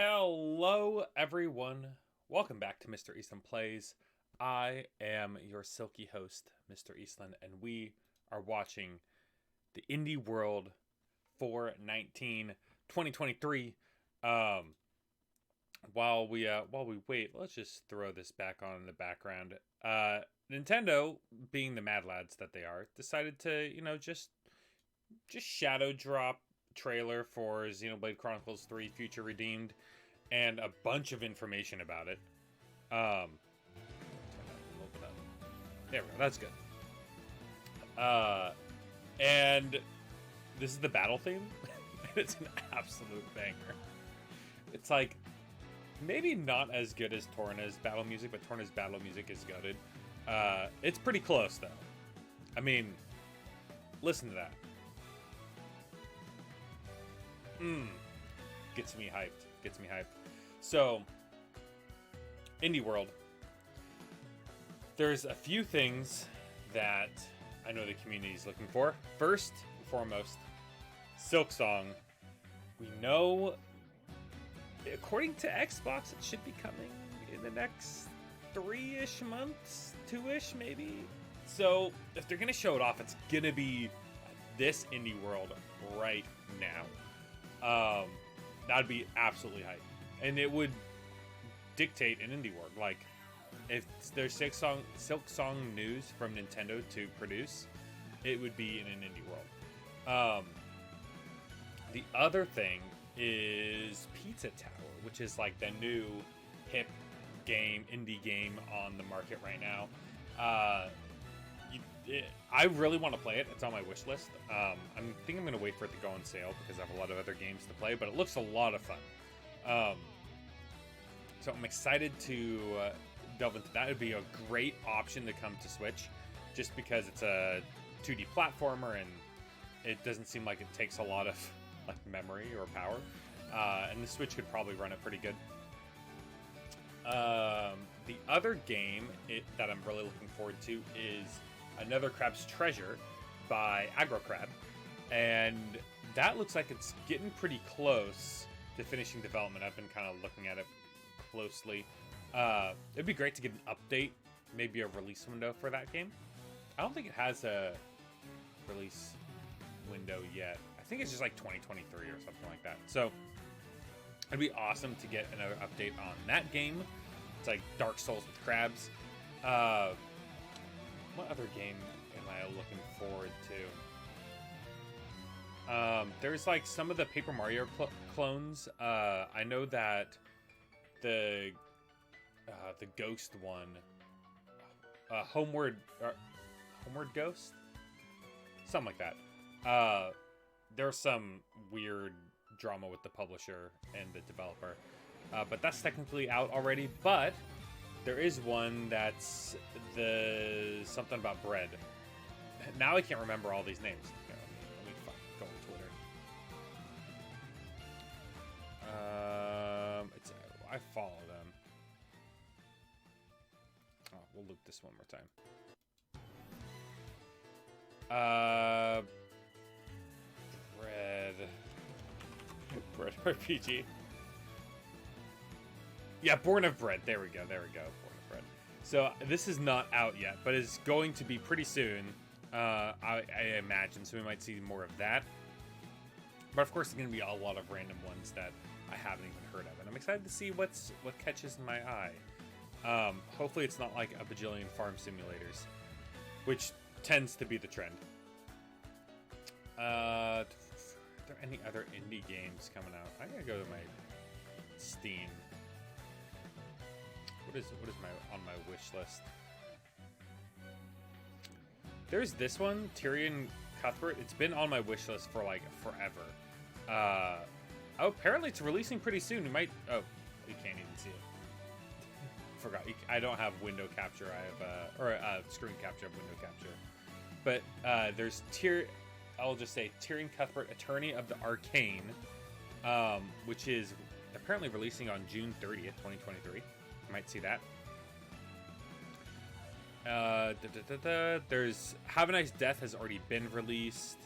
Hello, everyone. Welcome back to Mr. Eastland Plays. I am your silky host, Mr. Eastland, and we are watching the Indie World 419 2023. While we wait, let's just throw this back on in the background. Nintendo, being the mad lads that they are, decided to just shadow drop trailer for Xenoblade Chronicles 3 Future Redeemed and a bunch of information about it. Turn that a little bit up. There we go, that's good. And this is the battle theme. It's an absolute banger. It's like maybe not as good as Torna's battle music, but Torna's battle music is goated. It's pretty close though. I mean, listen to that. Gets me hyped. So, Indie World. There's a few things that I know the community is looking for. First and foremost, Silksong. We know, according to Xbox, it should be coming in the next 3-ish months, 2-ish maybe. So, if they're going to show it off, it's going to be this Indie World right now. That'd be absolutely hype, and it would dictate an Indie World. Like, if there's Silksong news from Nintendo to produce, it would be in an Indie World. The other thing is Pizza Tower, which is like the new hip game, indie game on the market right now. I really want to play it. It's on my wish list. I think I'm going to wait for it to go on sale because I have a lot of other games to play, but it looks a lot of fun. So I'm excited to delve into that. It would be a great option to come to Switch just because it's a 2D platformer and it doesn't seem like it takes a lot of like memory or power. And the Switch could probably run it pretty good. The other game that I'm really looking forward to is Another Crab's Treasure by AgroCrab, and that looks like it's getting pretty close to finishing development. I've been kind of looking at it closely. It'd be great to get an update, maybe a release window for that game. I don't think it has a release window yet. I think it's just like 2023 or something like that. So it'd be awesome to get another update on that game. It's like Dark Souls with crabs. What other game am I looking forward to? There's like some of the Paper Mario clones. I know that the Ghost one, Homeward Ghost, something like that. There's some weird drama with the publisher and the developer, but that's technically out already. But there is one that's the something about bread. Now I can't remember all these names. Here, let me go on Twitter. I follow them. Oh, we'll loop this one more time. Bread RPG. Yeah, Born of Bread. There we go. Born of Bread. So this is not out yet, but it's going to be pretty soon. I imagine. So we might see more of that. But of course, there's going to be a lot of random ones that I haven't even heard of, and I'm excited to see what catches my eye. Hopefully, it's not like a bajillion farm simulators, which tends to be the trend. Are there any other indie games coming out? I gotta go to my Steam. What is on my wish list? There's this one, Tyrion Cuthbert. It's been on my wish list for like forever. Oh, apparently it's releasing pretty soon. You might. Oh, you can't even see it. Forgot. I don't have window capture. I have screen capture of window capture. But there's I'll just say Tyrion Cuthbert, Attorney of the Arcane, which is apparently releasing on June 30th, 2023. You might see that. There's Have a Nice Death has already been released.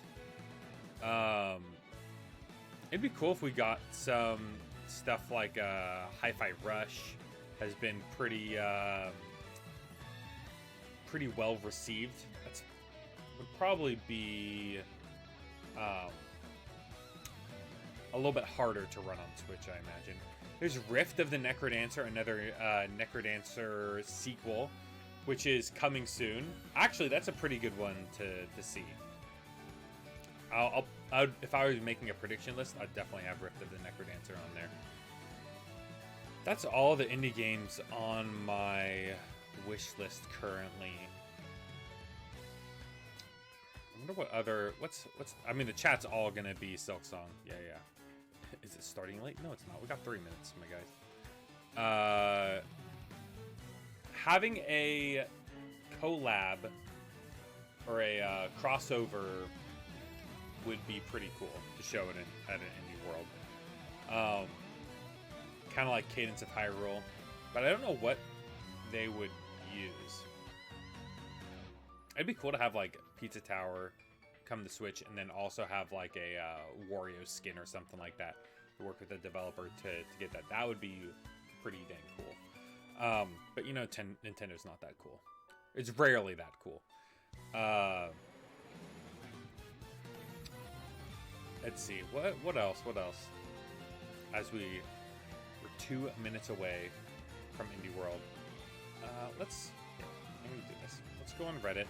It'd be cool if we got some stuff like Hi-Fi Rush has been pretty well received. That's would probably be a little bit harder to run on Switch, I imagine. There's Rift of the Necrodancer, another Necrodancer sequel, which is coming soon. Actually, that's a pretty good one to see. If I was making a prediction list, I'd definitely have Rift of the Necrodancer on there. That's all the indie games on my wish list currently. I wonder what other I mean, the chat's all gonna be Silksong. Yeah. Is it starting late? No, it's not. We got 3 minutes, my guys. Having a collab or a crossover would be pretty cool to show it at an indie world. Kind of like Cadence of Hyrule, but I don't know what they would use. It'd be cool to have like Pizza Tower come to Switch, and then also have like a Wario skin or something like that. To work with the developer to get that. That would be pretty dang cool. But you know, Nintendo's not that cool. It's rarely that cool. Let's see. What else? As we're 2 minutes away from Indie World. Let me do this. Let's go on Reddit.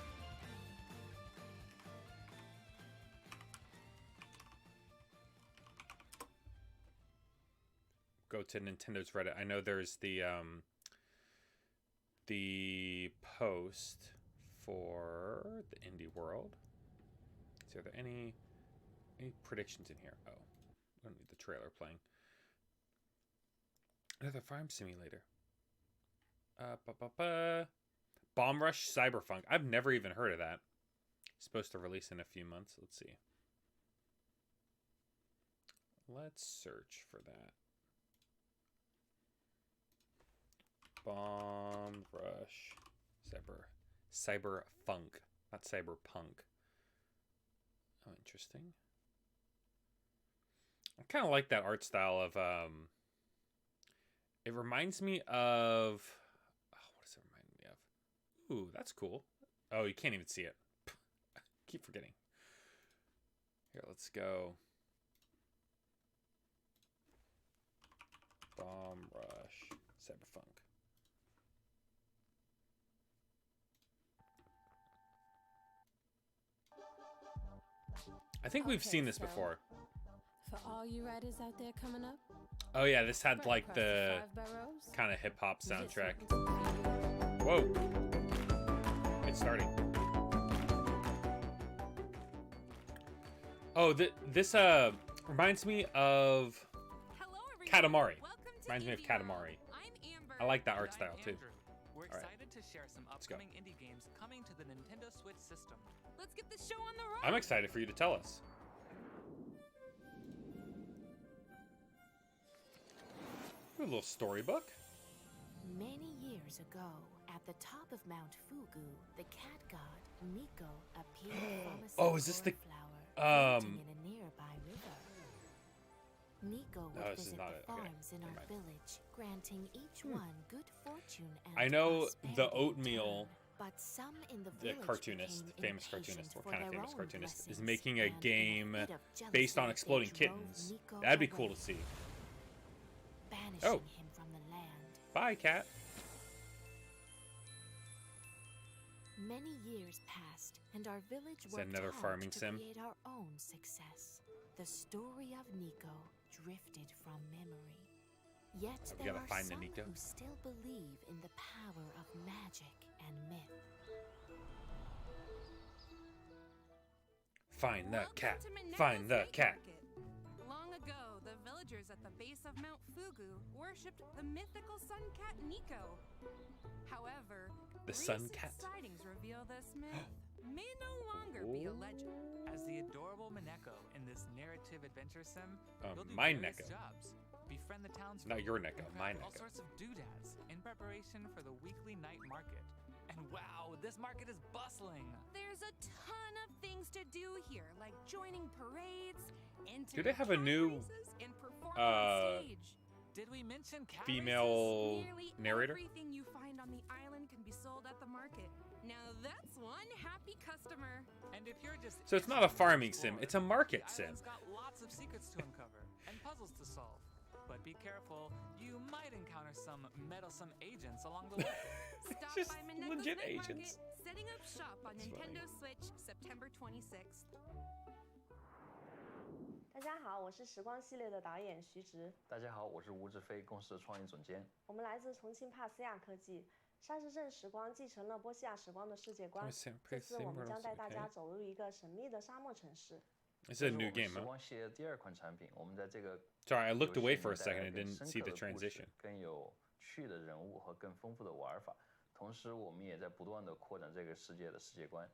Go to Nintendo's Reddit. I know there's the post for the Indie World. So are there any predictions in here? Oh, I don't need the trailer playing. Another farm simulator. Bomb Rush Cyberpunk. I've never even heard of that. Supposed to release in a few months. Let's see. Let's search for that. Bomb Rush Cyberpunk, not Cyberpunk. Oh, interesting. I kind of like that art style of it reminds me of what does it remind me of? Ooh, that's cool. Oh, you can't even see it. Keep forgetting. Here, let's go. Bomb Rush Cyberpunk. I think we've seen this before. For all you riders out there coming up. Oh yeah, this had like the kind of hip hop soundtrack. Whoa. It's starting. Oh, this reminds me of Katamari. Reminds me of Katamari. I like that art style too. We're excited to share some upcoming indie games coming to the Nintendo Switch system. Let's get this show on the road. I'm excited for you to tell us. A little storybook. Many years ago, at the top of Mount Fugu, the cat god Nico appeared from a is this the flower floating in a nearby river. Nico would visit the farms in our village, granting each one good fortune and I know the prosperity oatmeal. but some in the Cartoonist, became famous cartoonist, impatient what kind of for famous their own cartoonist, is blessings, making a and in game fit of based on jealousy, exploding it drove kittens. Nico That'd be cool away, to see. banishing him from the land. Bye, cat. Many years passed, and our village Is that worked another hard farming to sim? create our own success. The story of Nico drifted from memory. Yet We there gotta are find the some Nico. who still believe in the power of magic and myth. Find the Welcome cat. to Mineko's Find the Night cat. Market. Long ago, the villagers at the base of Mount Fugu worshipped the mythical sun cat Nico. However, The sun recent cat. sightings reveal this myth may no longer be a legend. As the adorable Mineko in this narrative adventure sim, you'll do my various Neko. jobs, befriend the townsfolk, Not your Neko, and my craft all Neko. sorts of doodads in preparation for the weekly night market. And wow, this market is bustling. There's a ton of things to do here, like joining parades, Do they have a new, and performing on stage. Did we mention cat female Nearly narrator. everything you find on the island can be sold at the market. Now that's one happy customer. And if you're just So it's not a farming sim, it's a market the sim. island's got lots of secrets to uncover and puzzles to solve. But be careful, you might encounter some meddlesome agents along the way. Stop Just by Mineko's legit Night agents. Market, setting up shop on That's Nintendo funny. Switch September 26th. 大家好，我是时光系列的导演徐直。大家好，我是吴志飞，公司的创意总监。我们来自重庆帕斯亚科技。沙市镇时光继承了波西亚时光的世界观。这次我们将带大家走入一个神秘的沙漠城市。It's a new 这是 game, 我们时 huh? 光系列第二款产品，我们在这个 Sorry, I looked 游戏 away 里 for a 面带来 second and 更 didn't 深 see 刻 the 的故事 transition. 更有趣的人物和更丰富的玩法。同时，我们也在不断的扩展这个世界的世界观。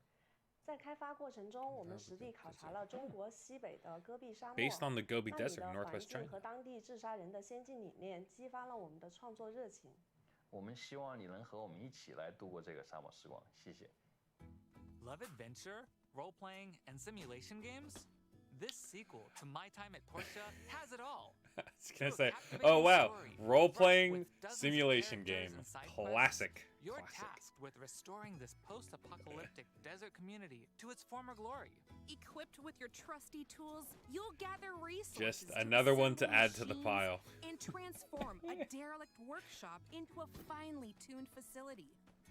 在开发过程中，我们实地考察了中国西北的戈壁沙漠。 Based on the Gobi 那里 Desert, 的环 Northwest 境 China. 和当地治沙人的先进理念，激发了我们的创作热情。我们希望你能和我们一起来度过这个沙漠时光。谢谢。 Love adventure, role playing, and simulation games? This sequel to My Time at Portia has it all. I was gonna say, oh wow, role-playing simulation game, classic. You're Classic. tasked with restoring this post-apocalyptic desert community to its former glory. Equipped with your trusty tools, you'll gather resources. Just another one to assemble add to the machines pile. And transform a derelict workshop into a finely tuned facility.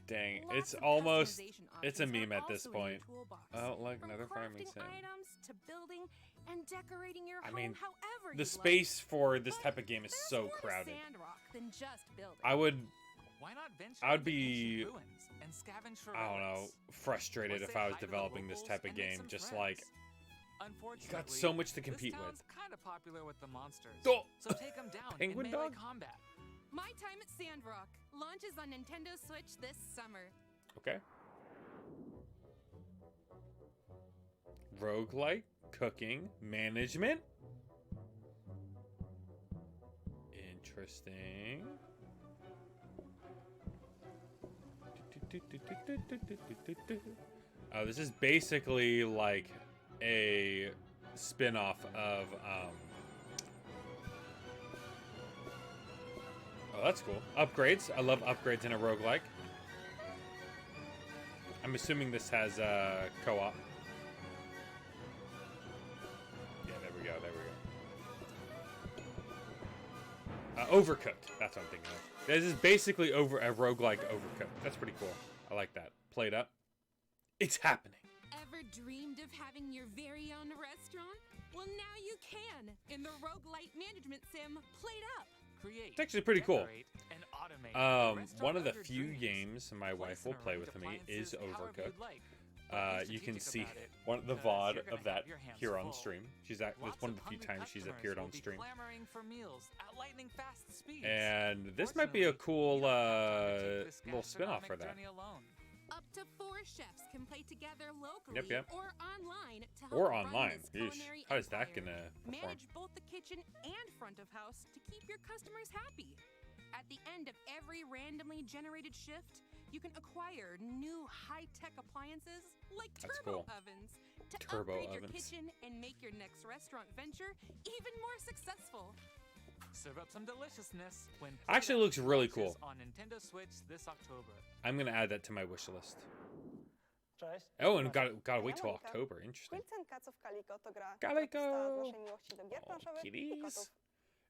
Dang, Lots it's of almost, customization it's a options are meme at this also in your point. toolbox. Oh, like From another farming crafting sim. items to building and decorating your I home mean, however the you'd space like. for this But type of game is there's so more to crowded. Sandrock than just building. I would, Why not venture I would into be, ancient ruins and scavenge for I don't know, relics? frustrated Or if say I was hi to the developing this locals type of and make game. some Just friends. like, Unfortunately, so much to compete this with. town's kind of popular with the monsters. Oh! So take them down in Penguin melee dog? combat. My Time at Sandrock launches on Nintendo Switch this summer. okay. Roguelike, cooking, management. Interesting. Oh, this is basically like a spin-off of oh, that's cool. Upgrades. I love upgrades in a roguelike. I'm assuming this has co-op. Yeah, there we go. There we go. Overcooked. That's what I'm thinking of. This is basically a roguelike Overcooked. That's pretty cool. I like that. Played up. It's happening. Ever dreamed of having your very own restaurant? Well, now you can in the roguelite management sim Played Up. Create, It's actually pretty cool. decorate, and automate the restaurant One of the your few dreams. games my Place wife will and play arrange with me is appliances however you'd Overcooked. like. But be You can see strategic about it, one of the because VOD you're gonna of that have your hands here on full. stream. She's at Lots it's one of the few hungry times she's customers appeared will on be stream. clamoring for meals at lightning fast speeds. And this might be a Fortunately, cool you don't have to undertake this little spin-off for gastronomic that. journey alone. Up to 4 chefs can play together locally Yep. or online to help Or run online. this Yeesh. culinary How is that empire. gonna perform? Manage both the kitchen and front of house to keep your customers happy. At the end of every randomly generated shift, you can acquire new high-tech appliances like That's turbo cool. ovens to Turbo upgrade your ovens. kitchen and make your next restaurant venture even more successful. Serve up some deliciousness when Actually Play-Doh looks really launches cool. on Nintendo Switch this October. I'm gonna add that to my wish list. Cześć. Oh, and gotta wait till Monika. October. Interesting. Quilts and Cats of Calico to gra, Calico! która powstała z naszej miłości do gier Oh, planszowych i kitties. kotów.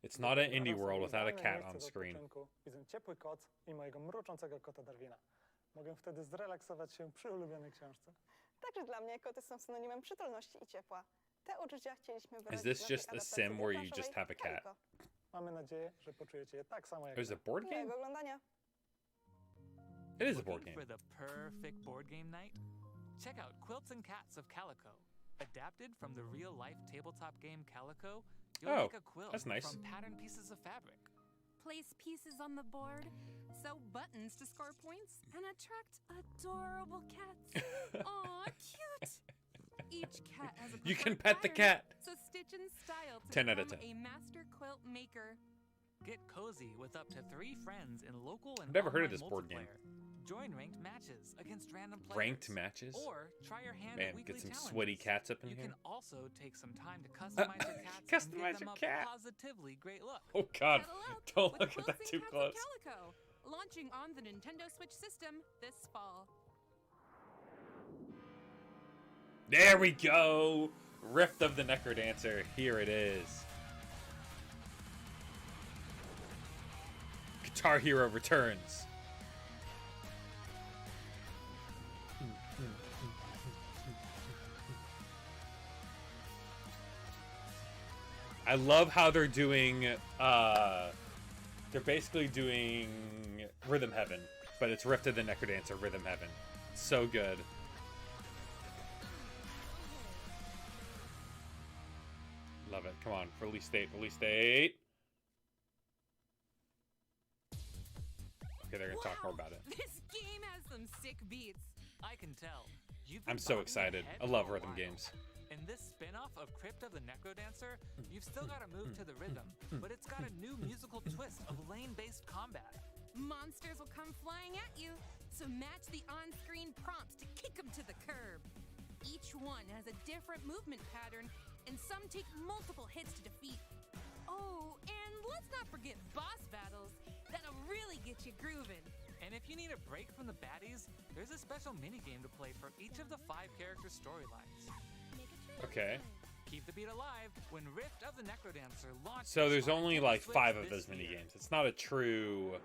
It's not an indie Teraz world without a idealne cat miejsce on do screen. odpoczynku. Widzę ciepły koc i mojego mruczącego kota Darwina. Mogę wtedy zrelaksować się przy ulubionej książce. Także dla mnie koty są synonimem przytulności i ciepła. Te uczucia chcieliśmy wyrazić this w naszej just a adaptacji sim gry where you just planszowej have a cat? Calico. Mamy nadzieję, że poczujecie je tak samo jak There's a my. board game? Miłego oglądania. It is a board Looking game. for the perfect board game night? Check out Quilts and Cats of Calico. Adapted from the real-life tabletop game Calico, you'll Oh, make a quilt that's nice. from patterned pieces of fabric. Place pieces on the board, sew buttons to score points, and attract adorable cats. Aw, cute! Each cat has a You can preferred pet the pattern, cat. So stitch in style to 10 out of become 10. a master quilt maker. Get cozy with up to 3 friends in local and I've never heard of online this board game. multiplayer. Join ranked matches against random players. Ranked matches? Or try your hand Man, at weekly get some challenges. sweaty cats up in You here. can also take some time to customize your cats and Customize give them your a cat. positively great look. Oh God, Cuddle up don't with look at that Quilts too and Cats close. of Calico, launching on the Nintendo Switch system this fall. There we go! Rift of the Necrodancer. Here it is. Guitar Hero returns. I love how they're doing, they're basically doing Rhythm Heaven, but it's Rift of the Necrodancer Rhythm Heaven. So good. Love it. Come on, release date, release date. Okay, they're gonna talk more about it. This game has some sick beats. I can tell. I'm so excited. I love rhythm games. In this spin-off of Crypt of the Necrodancer, you've still got to move to the rhythm, but it's got a new musical twist of lane-based combat. Monsters will come flying at you, so match the on-screen prompts to kick them to the curb. Each one has a different movement pattern, and some take multiple hits to defeat. Oh, and let's not forget boss battles. That'll really get you grooving. And if you need a break from the baddies, there's a special minigame to play for each of the 5 character storylines. Okay. Keep the beat alive when Rift of the Necrodancer launches. So there's on only Nintendo like Switch 5 of this those mini year. games. It's not a true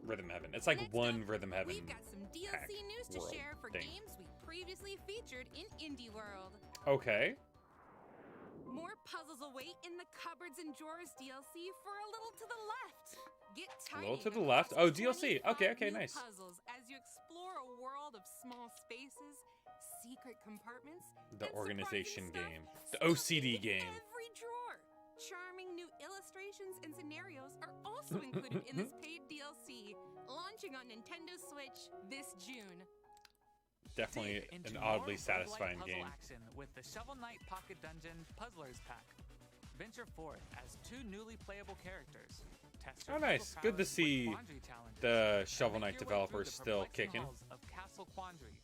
Rhythm Heaven. It's like Next one up, Rhythm Heaven. We've got some DLC pack news to world share for thing. games we previously featured in Indie World. Okay. More puzzles await in the Cupboards and Drawers DLC for a little to the left. Get A tiny little to the with left. up to Oh, DLC. 25 Okay, new nice. Puzzles as you explore a world of small spaces, secret compartments, The and organization surprising game. stuff The stuffed OCD into game. Every drawer. Charming new illustrations and scenarios are also included in this paid DLC, launching on Nintendo Switch this June. Definitely Dig into an more oddly roguelike satisfying puzzle game. action with the Shovel Knight Pocket Dungeon Puzzlers Pack. Venture forth as 2 newly playable characters. Test your Oh, nice. puzzle Good to prowess with see Quandary challenges, The and Shovel make Knight your way through developers the still perplexing kicking. halls of Castle Quandary.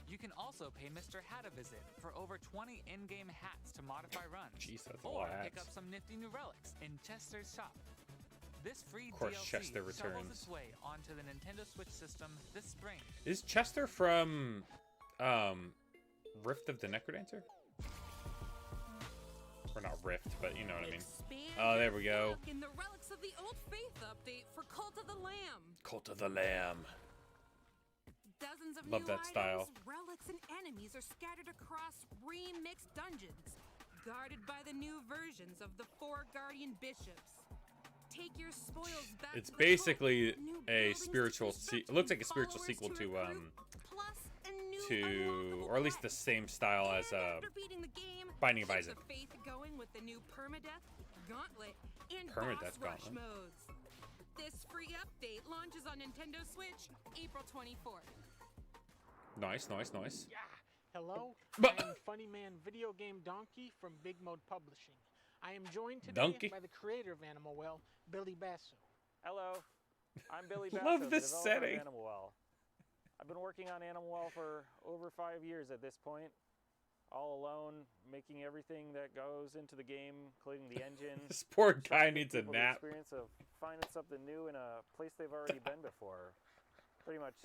You can also pay Mr. Hat a visit for over 20 in-game hats to modify runs. Jeez, that's a or lot of pick hats. up some nifty new relics in Chester's shop. This free Of course, DLC Chester shovels returns. its way onto the Nintendo Switch system this spring. Is Chester from Rift of the Necrodancer? Or not Rift, but you know what I mean. Expand Oh, there your we go. look in the Relics of the Old Faith update for Cult of the Lamb. Cult of the Lamb. Dozens of Love new that style. items, relics, and enemies are scattered across remixed dungeons, guarded by the new versions of the 4 Guardian Bishops. Take your spoils back It's to the basically cult, new a buildings to spiritual. construct It looks like and a spiritual followers sequel to recruit, plus a new unlockable or at least the quest. same style as And after beating the game, Binding of keep Isaac. the faith going with the new permadeath, gauntlet, and Permadeath boss rush Gauntlet. modes. This free update launches on Nintendo Switch April 24th. Nice, nice, nice. Yeah. Hello, But- I am Funny Man Video Game Donkey from Big Mode Publishing. I am joined today Donkey? by the creator of Animal Well, Billy Basso. Hello, I'm Billy Basso, Love the this developer of setting. Animal Well. I've been working on Animal Well for over 5 years at this point, all alone, making everything that goes into the game, including the engine. This poor trying guy to give needs a people the nap. experience of finding something new in a place they've already been before. Pretty much.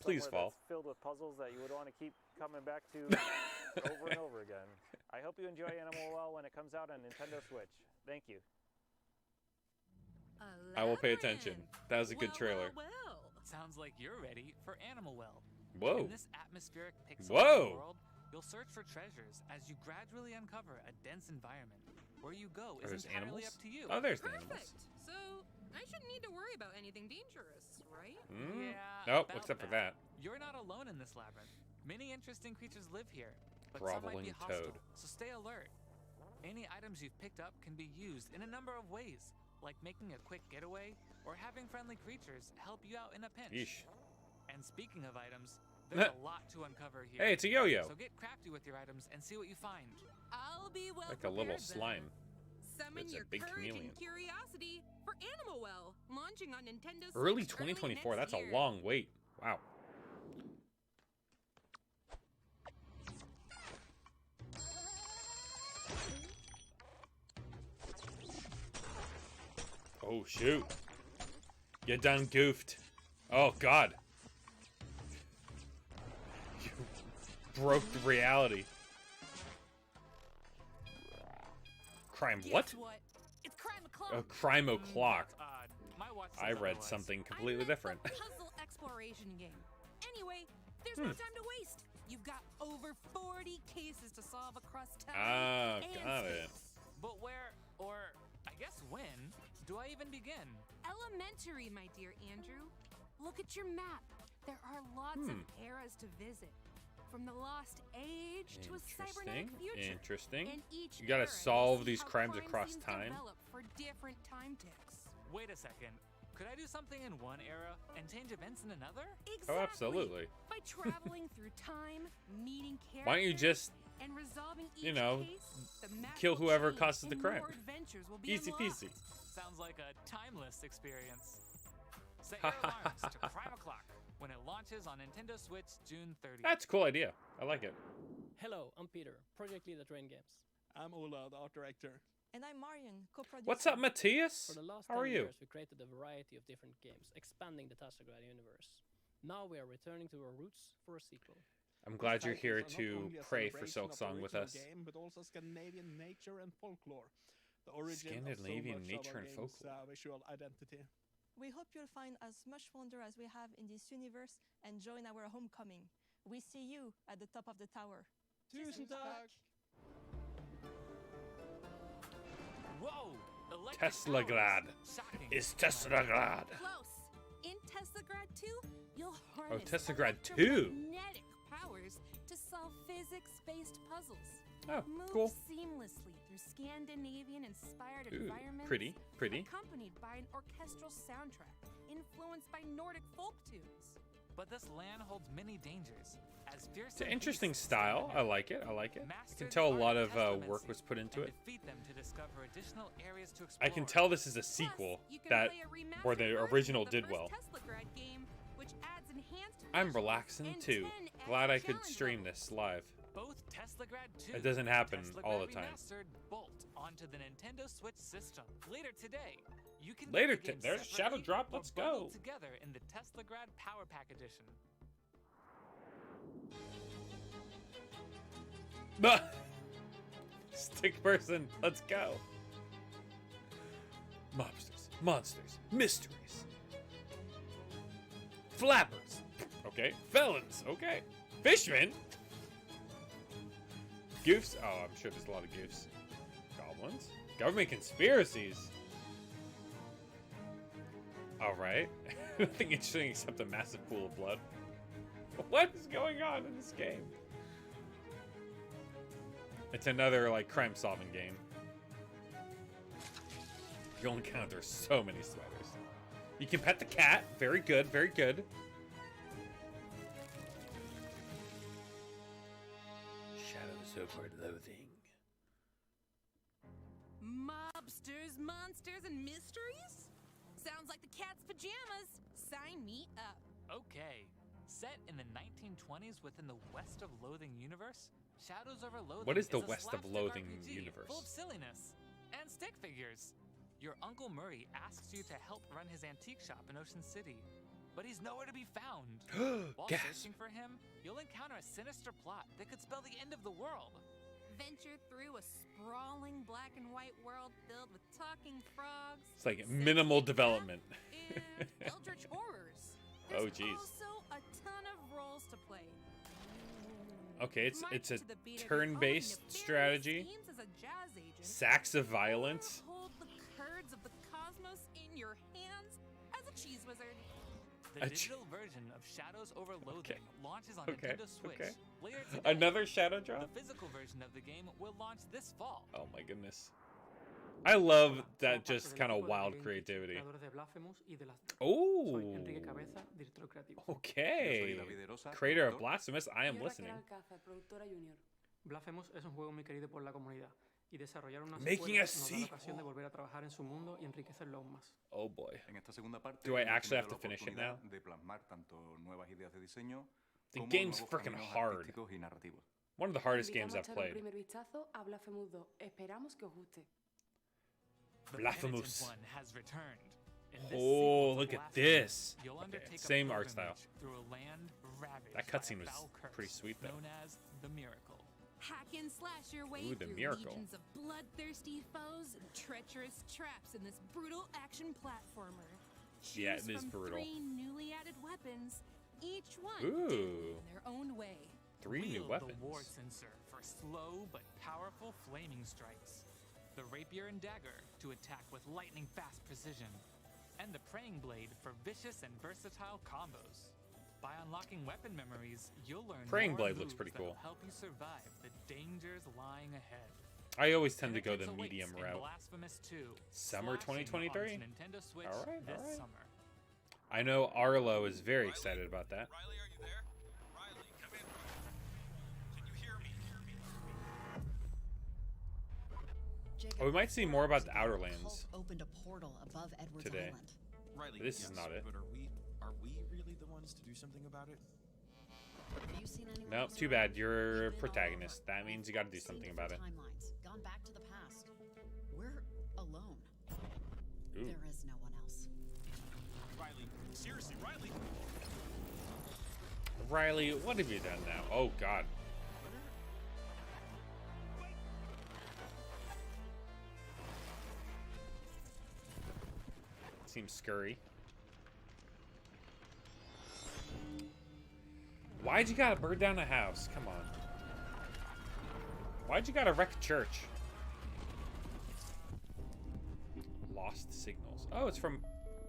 Please somewhere fall. that's filled with puzzles that you would want to keep coming back to over and over again. I hope you enjoy Animal Well when it comes out on Nintendo Switch. Thank you. I will pay Labyrinth. attention. That was a good trailer. Well. Sounds like you're ready for Animal Well. Whoa. In this atmospheric pixelated Whoa. world, you'll search for treasures as you gradually uncover a dense environment. Where you go Are is those entirely animals? up to you. Oh, there's the Perfect. animals. So I shouldn't need to worry about anything dangerous, right? Mm. Yeah, Nope, about except for that. You're not alone in this labyrinth. Many interesting creatures live here, but some might Groveling be hostile, toad. so stay alert. Any items you've picked up can be used in a number of ways, like making a quick getaway or having friendly creatures help you out in a pinch. Yeesh. And speaking of items, there's a lot to uncover here. Hey, it's a yo-yo. So get crafty with your items and see what you find. I'll be well Like a little prepared then. slime. Summon It's a your big courage chameleon. and curiosity for Animal Well, launching on Nintendo Switch Early 2024. next That's year. a long wait. Wow. Oh, shoot. You done goofed. Oh, God. You broke the reality. Crime what? It's crime o'clock. Oh, crime o'clock. My watch says I read otherwise. something completely different. Puzzle exploration game. Anyway, there's no time to waste. You've got over 40 cases to solve across time. Ah, and got it. space. But where, or I guess when, do I even begin? Elementary, my dear Andrew. Look at your map. There are lots of eras to visit. From the lost age to a cybernetic future. Interesting. And each You gotta era, solve see these how crimes crime across scenes time. develop for different time ticks. Wait a second. Could I do something in one era and change events in another? Exactly. Oh, absolutely. By traveling through time, meeting characters, Why don't you just, and resolving each you know, case, the map kill will whoever change causes the and crime? more adventures will be Easy unlocked. peasy. Sounds like a timeless experience. Set your alarms to Crime O'Clock when it launches on Nintendo Switch June 30th. That's a cool idea. I like it. Hello, I'm Peter, project lead at Rain Games. I'm Ola, the art director. And I'm Marion, co-producer. What's up, Matthias? For the last How are 10 you? years, we created a variety of different games, expanding the Tassograd universe. Now we are returning to our roots for a sequel. I'm glad you're here to pray for Silksong with us. Game, but also Scandinavian nature and folklore. The origin Scandinavian of so much nature of and our game's, folklore. Visual identity. We hope you'll find as much wonder as we have in this universe and join our homecoming. We see you at the top of the tower. Tusen tack! Whoa! Electric Teslagrad. powers. Shocking. Is Teslagrad. Close. In Teslagrad 2, you'll harness Teslagrad 2. electromagnetic powers to solve physics-based puzzles. Oh, Move cool. seamlessly through Scandinavian-inspired Ooh, environments. pretty. Accompanied by an orchestral soundtrack influenced by Nordic folk tunes. But this land holds many dangers. As It's an interesting style. I like it. I like it. I can tell a lot of work was put into it. Defeat them to discover additional areas to explore. I can tell this is a sequel Plus, you can that play a remastered where the version original of the did first well. Teslagrad game, which adds enhanced I'm visuals relaxing and too. 10 Glad I extra could challenge stream levels. this live. Both Teslagrad 2 It doesn't happen and all Teslagrad the time. Remastered bolt onto the Nintendo Switch system later today. You can Later get the game there's a shadow separately drop. or Let's bundled go. together in the Teslagrad Power Pack edition. Stick person, let's go. Mobsters, monsters, mysteries, flappers. Okay, felons. Okay, fishmen. Goofs. Oh, I'm sure there's a lot of goofs. Goblins. Government conspiracies. All right. Nothing interesting except a massive pool of blood. What is going on in this game? It's another, like, crime-solving game. You'll encounter so many spiders. You can pet the cat. Very good, very good. Shadows over loathing. Mobsters, monsters, and mysteries? Sounds like the cat's pajamas. Sign me up. Okay. Set in the 1920s within the West of Loathing universe, Shadows Over Loathing What is the a West of slapstick Loathing RPG universe? Full of silliness and stick figures. Your Uncle Murray asks you to help run his antique shop in Ocean City, but he's nowhere to be found. While Gasp. searching for him, you'll encounter a sinister plot that could spell the end of the world. Venture through a sprawling black and white world filled with talking frogs. It's like minimal development. And eldritch horrors. Oh, There's geez. also a ton of roles to play. Okay, it's March a to the beat of your turn-based own strategy. nefarious schemes as a jazz agent. Sacks of violence. Or hold the curds of the cosmos in your hands as a cheese wizard. The A digital version of Shadows Over Loathing launches on Okay, Nintendo Switch okay. later today. Another shadow drop? The physical version of the game will launch this fall. Oh my goodness. I love that just kind of wild creativity. Oh. Okay. Creator of Blasphemous, I am listening. Blasphemous es un juego muy querido por la comunidad Y desarrollar una Making a secuela nos da la ocasión sequel. de volver a trabajar en su mundo y enriquecerlo aún más. Oh boy. En esta segunda parte, Do I hemos actually have tenido to finish it la now? oportunidad de plasmar tanto nuevas ideas de diseño The como game's nuevos freaking caminos hard. artísticos y narrativos. One of the hardest games I've Invitamos a echar un played. primer vistazo a Blasphemous 2. Esperamos que os guste. The Blasphemous. Penitent One has returned. In this Oh, sequel to look at Blasphemous, this. You'll Okay, undertake a same art style. pilgrimage through a land ravaged That by a cutscene was foul curse pretty sweet, though. known as the Miracle. Hack and slash your way Ooh, the through miracle. legions of bloodthirsty foes and treacherous traps in this brutal action platformer. Yeah, Choose it is from brutal. 3 newly added weapons, each one Ooh. deadly in their own way. 3 new Wield weapons. the War Censer for slow but powerful flaming strikes. The Rapier and Dagger to attack with lightning-fast precision. And the Praying Blade for vicious and versatile combos. By unlocking weapon memories, you'll learn Praying more Blade looks moves pretty that'll cool. help you survive the dangers lying ahead. I always tend to go the Penitence medium awaits in route. Blasphemous 2, Summer slashing 2023? on Nintendo Switch All right, this all right. summer. I know Arlo is very excited about that. Riley, are you there? Riley, come in. Can you hear me? Oh, we might see more about the Outer Lands Opened a portal above Edwards today. Island. Riley, This is yes, not it. But are we really the ones to do something about it? Have you seen anyone Nope, else too around? bad. You're a We've been all protagonist. over. That means you gotta do Seen something about it. different Timelines, gone back to the past. We're alone. Ooh. There is no one else. Riley, seriously, Riley. Riley, what have you done now? Oh, God. Seems scurry. Why'd you gotta burn down a house? Come on. Why'd you gotta wreck a church? Lost signals. Oh, it's from...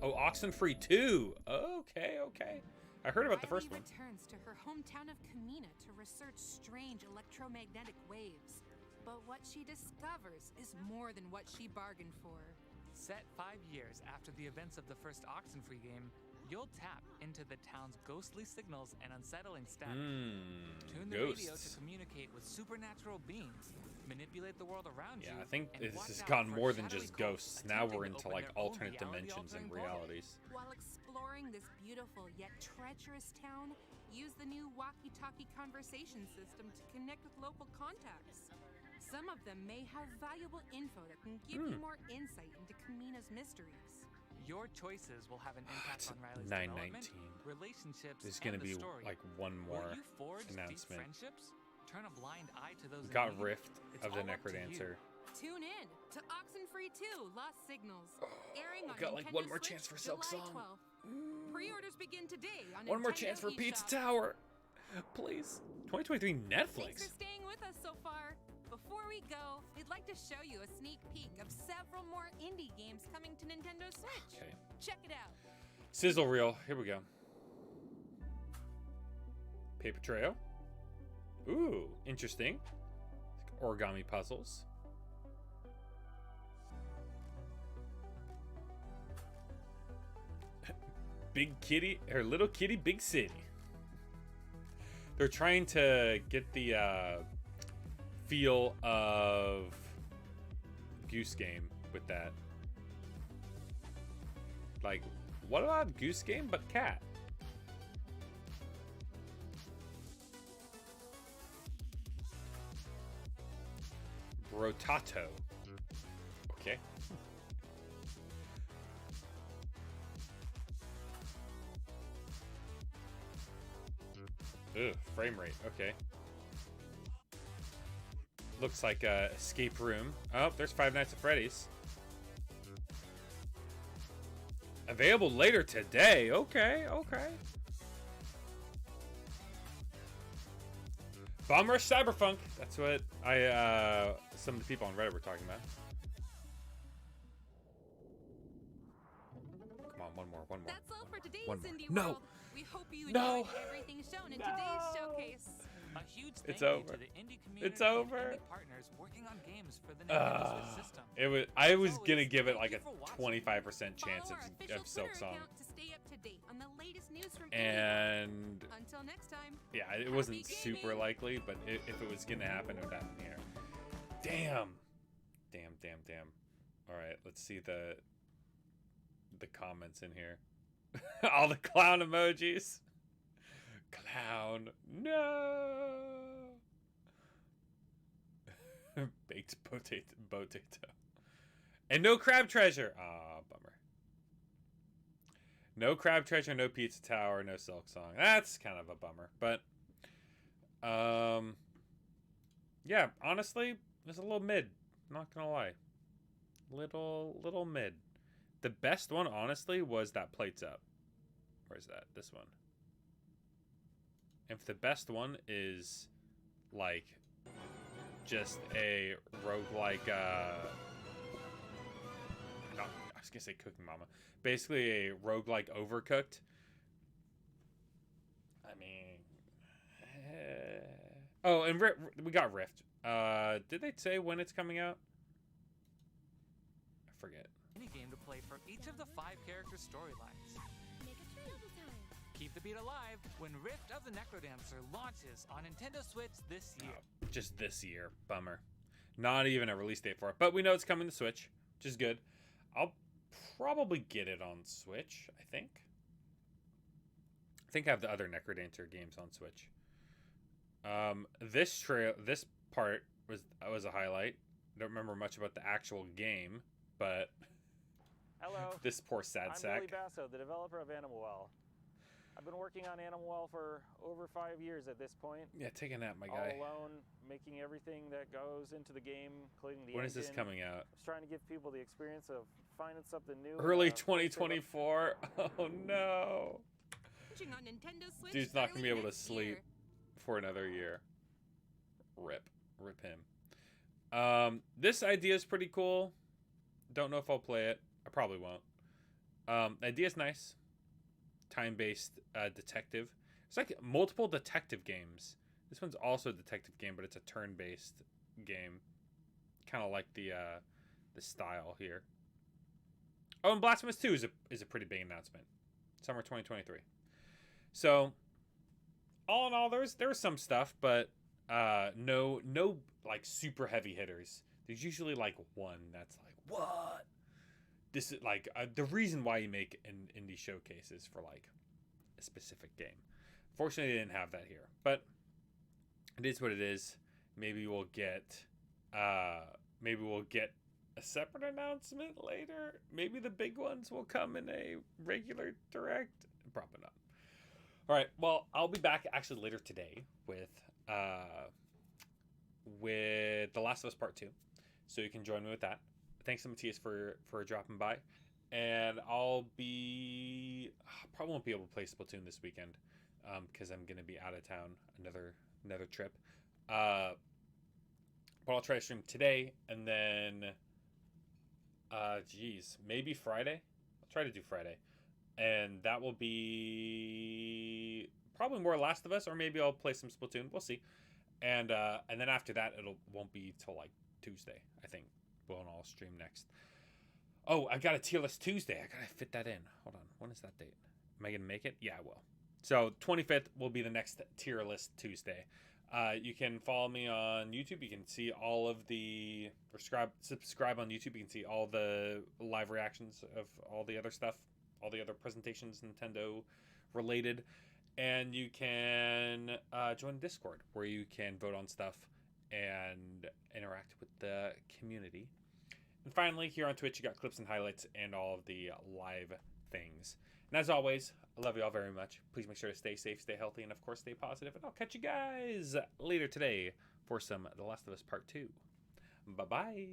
Oh, Oxenfree 2. Okay, okay. I heard about the first one. Riley returns to her hometown of Kamina to research strange electromagnetic waves. But what she discovers is more than what she bargained for. Set 5 years after the events of the first Oxenfree game, you'll tap into the town's ghostly signals and unsettling static. Tune the radio to Ghosts. communicate with supernatural beings, manipulate the world around you. Yeah, I think and this watch has out gone for more than shadowy just cults ghosts. Now we're attempting to into open like their own alternate dimensions and reality-altering portal. realities. While exploring this beautiful yet treacherous town, use the new walkie-talkie conversation system to connect with local contacts. Some of them may have valuable info that can give you more insight into Kamina's mysteries. Your choices will have an impact It's on Riley's 9:19. development, relationships, There's and gonna the be story. like one more Will you forge deep announcement. friendships? Turn a blind eye to those We in got need? Rift It's of the all up to you. Necrodancer. Tune in to Oxenfree 2 Lost Signals, airing on got, like, Nintendo one more Switch chance for Silk July Song. 12th. Pre-orders begin today on One more Nintendo chance for Pizza eShop. Tower. Please. 2023 Thanks Netflix. for staying with us so far. Before we go, we'd like to show you a sneak peek of several more indie games coming to Nintendo Switch. Okay. Check it out. Sizzle Reel. Here we go. Paper Trail. Ooh, interesting. Origami puzzles. Big Kitty, or Little Kitty, Big City. They're trying to get the feel of Goose Game with that. Like, what about Goose Game but cat? Brotato. Okay. Ugh, frame rate. Okay. Looks like a escape room. Oh, there's Five Nights at Freddy's. Available later today. Okay, okay. Bomb Rush Cyberpunk. That's what some of the people on Reddit were talking about. Come on, one more. That's all for today's One more. Indie No. World. We hope you No. enjoyed everything shown in today's showcase. A huge thank It's you over. to the indie community It's over. and indie partners working on games for the Nintendo Switch system. It was. I was gonna give it like a 25% chance of Silk Song, To stay up to date on the latest news from and Until next time. yeah, it wasn't super likely, but if it was gonna happen, it would happen here. Damn. Damn. All right, let's see the comments in here. All the clown emojis. Clown. No. Baked potato. And no crab treasure. Ah, bummer. No crab treasure, no pizza tower, no silk song. That's kind of a bummer. But yeah, honestly, it's a little mid. Not gonna lie. Little mid. The best one, honestly, was that Plates Up. Where's that? This one. If the best one is like just a roguelike no, I was gonna say Cooking Mama. Basically a roguelike Overcooked. I mean oh, and we got Rift. Did they say when it's coming out? I forget. Any game to play for each of the 5 character storylines. Make a tree time. Keep the beat alive when Rift of the Necrodancer launches on Nintendo Switch this year. Oh, just this year. Bummer. Not even a release date for it. But we know it's coming to Switch, which is good. I'll probably get it on Switch, I think. I have the other Necrodancer games on Switch. This part was a highlight. Don't remember much about the actual game, but hello. This poor sad sack. I'm Billy Basso, the developer of Animal Well. I've been working on Animal Well for over 5 years at this point. Yeah, take a nap, my guy. All alone, making everything that goes into the game, including the When engine. is this coming out? I was trying to give people the experience of finding something new. Early 2024. Oh no. On Nintendo Switch. Dude's not gonna be able to sleep for another year. Rip him. This idea is pretty cool. Don't know if I'll play it. I probably won't. The idea's nice. Time-based detective. It's like multiple detective games. This one's also a detective game, but it's a turn-based game. Kind of like the style here. Oh, and Blasphemous 2 is a pretty big announcement. Summer 2023. So, all in all, there was some stuff, but no like super heavy hitters. There's usually like one that's like, what? This is like the reason why you make an indie showcases for like a specific game. Fortunately, they didn't have that here, but it is what it is. Maybe we'll get a separate announcement later. Maybe the big ones will come in a regular direct. Probably not. All right. Well, I'll be back actually later today with The Last of Us Part 2, so you can join me with that. Thanks so much, Matthias, for dropping by. And probably won't be able to play Splatoon this weekend because I'm going to be out of town, another trip. But I'll try to stream today, and then, maybe Friday. I'll try to do Friday. And that will be probably more Last of Us, or maybe I'll play some Splatoon. We'll see. And then after that, won't be till like Tuesday, I think. We'll all stream next. Oh, I got a tier list Tuesday. I gotta fit that in. Hold on. When is that date? Am I gonna make it? Yeah, I will. So 25th will be the next tier list Tuesday. You can follow me on YouTube. You can see all of the subscribe on YouTube. You can see all the live reactions of all the other stuff, all the other presentations Nintendo related. And you can join Discord, where you can vote on stuff and interact with the community. And finally, here on Twitch, you got clips and highlights and all of the live things. And as always, I love you all very much. Please make sure to stay safe, stay healthy, and of course, stay positive. And I'll catch you guys later today for some The Last of Us Part 2. Bye-bye.